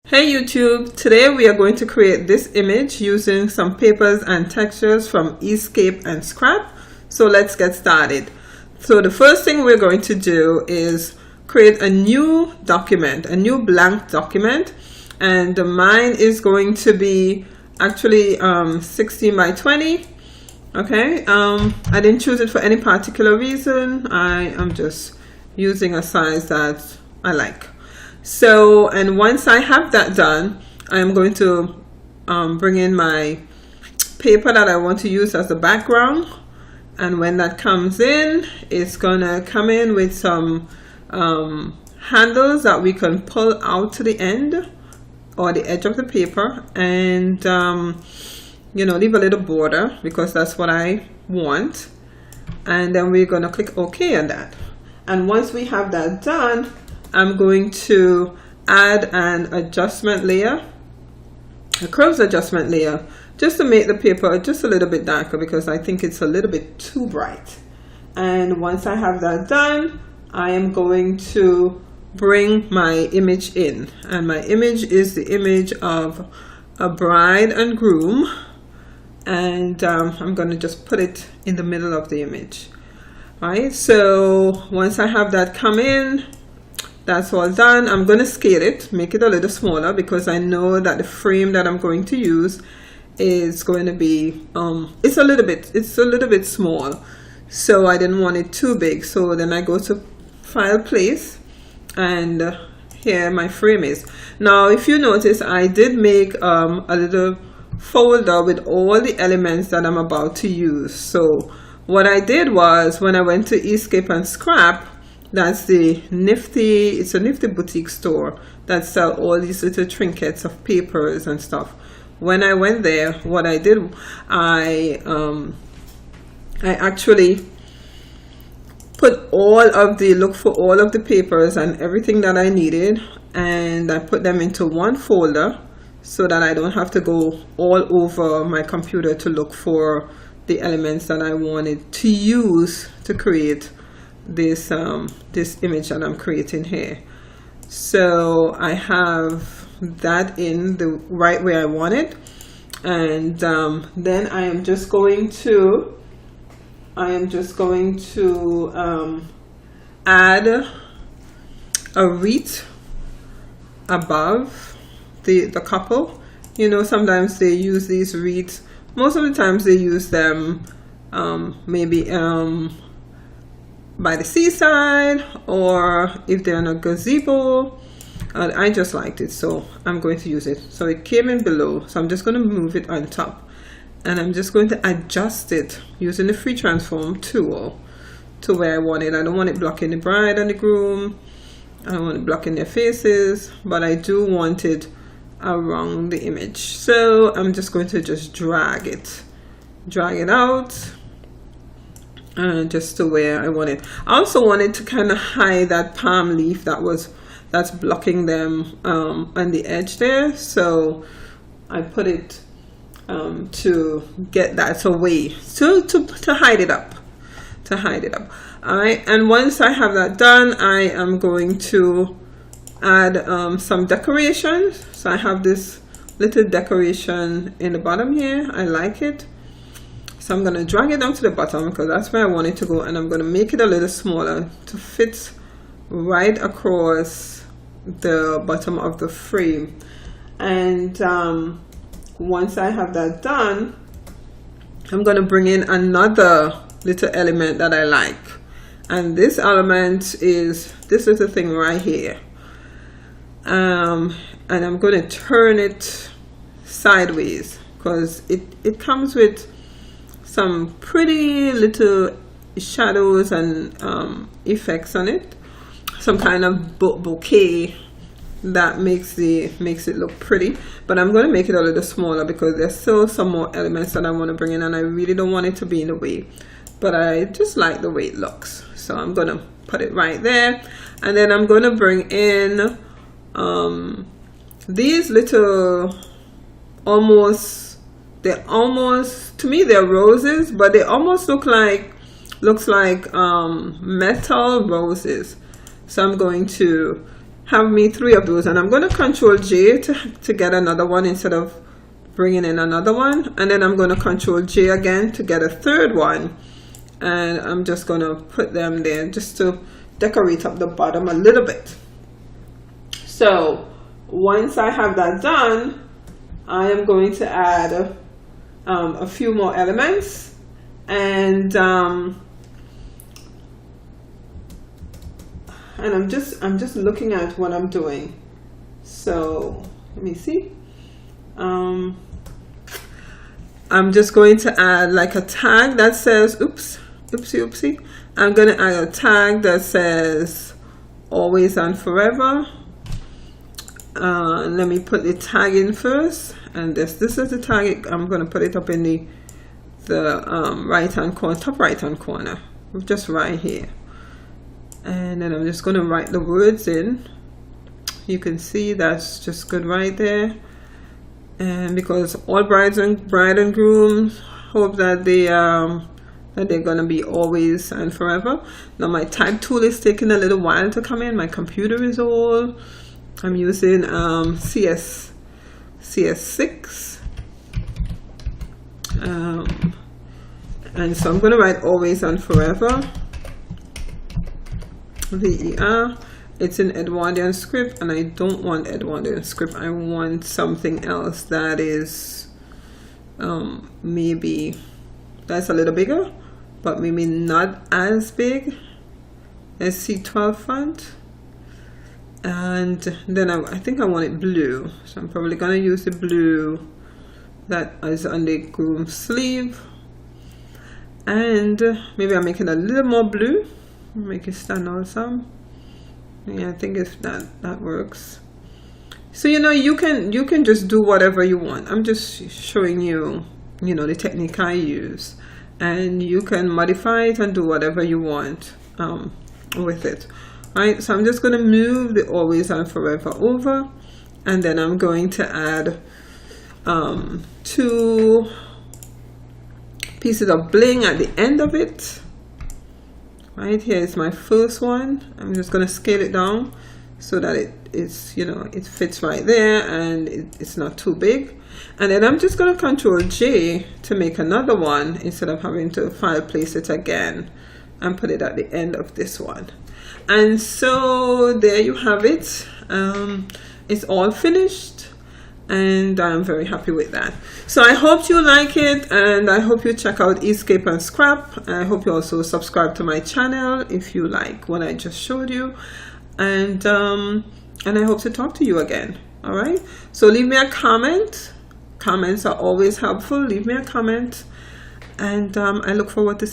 Hey YouTube, today we are going to create this image using some papers and textures from Escape and Scrap. So let's get started. So the first thing we're going to do is create a new document, a new blank document, and mine is going to be actually 16 by 20. Okay, I didn't choose it for any particular reason. I am just using a size that I like. So, and once I have that done, I am going to bring in my paper that I want to use as the background. And when that comes in, it's gonna come in with some handles that we can pull out to the end or the edge of the paper, and you know, leave a little border because that's what I want. And then we're gonna click OK on that. And once we have that done, I'm going to add an adjustment layer, a curves adjustment layer, just to make the paper just a little bit darker because I think it's a little bit too bright. And once I have that done, I am going to bring my image in. And my image is the image of a bride and groom. And I'm going to just put it in the middle of the image. All right, so once I have that come in, that's all done. I'm going to scale it, make it a little smaller because I know that the frame that I'm going to use is going to be it's a little bit small, so I didn't want it too big. So then I go to File, Place, and here my frame is. Now if you notice, I did make a little folder with all the elements that I'm about to use. So what I did was, when I went to Escape and Scrap, that's the nifty, it's a nifty boutique store that sell all these little trinkets of papers and stuff. When I went there, what I did, I actually put look for all of the papers and everything that I needed, and I put them into one folder so that I don't have to go all over my computer to look for the elements that I wanted to use to create this this image that I'm creating here. So I have that in the right way I want it, and then I am just going to add a wreath above the couple. You know, sometimes they use these wreaths, most of the times they use them maybe by the seaside, or if they're in a gazebo. I just liked it, so I'm going to use it. So it came in below, so I'm just going to move it on top, and I'm just going to adjust it using the free transform tool to where I want it. I don't want it blocking the bride and the groom, I don't want it blocking their faces, but I do want it around the image. So I'm just going to just drag it out, just to where I want it. I also wanted to kind of hide that palm leaf that's blocking them on the edge there, so I put it to get that away, to hide it up, all right. And once I have that done, I am going to add some decorations. So I have this little decoration in the bottom here. I like it. So I'm going to drag it down to the bottom because that's where I want it to go, and I'm going to make it a little smaller to fit right across the bottom of the frame. And once I have that done, I'm going to bring in another little element that I like. And this element is this little thing right here. And I'm going to turn it sideways because it comes with some pretty little shadows and effects on it, some kind of bouquet that makes it look pretty. But I'm going to make it a little smaller because there's still some more elements that I want to bring in, and I really don't want it to be in the way, but I just like the way it looks. So I'm going to put it right there, and then I'm going to bring in these little to me they're roses, but they almost looks like metal roses. So I'm going to have me 3 of those, and I'm going to Control J to get another one instead of bringing in another one, and then I'm going to Control J again to get a third one, and I'm just going to put them there just to decorate up the bottom a little bit. So once I have that done, I am going to add a few more elements, and I'm just looking at what I'm doing. So let me see. I'm just going to add like a tag that says oopsie. I'm going to add a tag that says always and forever. Let me put the tag in first, and this is the tag. I'm going to put it up in the right hand corner, top right hand corner, just right here. And then I'm just going to write the words in. You can see that's just good right there. And because all bride and grooms hope that they're going to be always and forever. Now my type tool is taking a little while to come in. My computer is old. I'm using CS6. And so I'm going to write always and forever. VER. It's in Edwardian script, and I don't want Edwardian script. I want something else that is maybe that's a little bigger, but maybe not as big as C12 font. And then I think I want it blue, so I'm probably going to use the blue that is on the groom sleeve, and maybe I'm making a little more blue, make it stand out some. Yeah, I think if that works. So you can just do whatever you want. I'm just showing you the technique I use, and you can modify it and do whatever you want with it. Alright, so I'm just going to move the always and forever over, and then I'm going to add 2 pieces of bling at the end of it. Right here is my first one. I'm just going to scale it down so that it fits right there, and it's not too big. And then I'm just going to Control J to make another one instead of having to file place it again, and put it at the end of this one. And so there you have it. It's all finished, and I'm very happy with that. So I hope you like it, and I hope you check out Escape and Scrap. I hope you also subscribe to my channel if you like what I just showed you, and I hope to talk to you again. All right, so leave me a comment. Comments are always helpful. Leave me a comment, and I look forward to seeing you.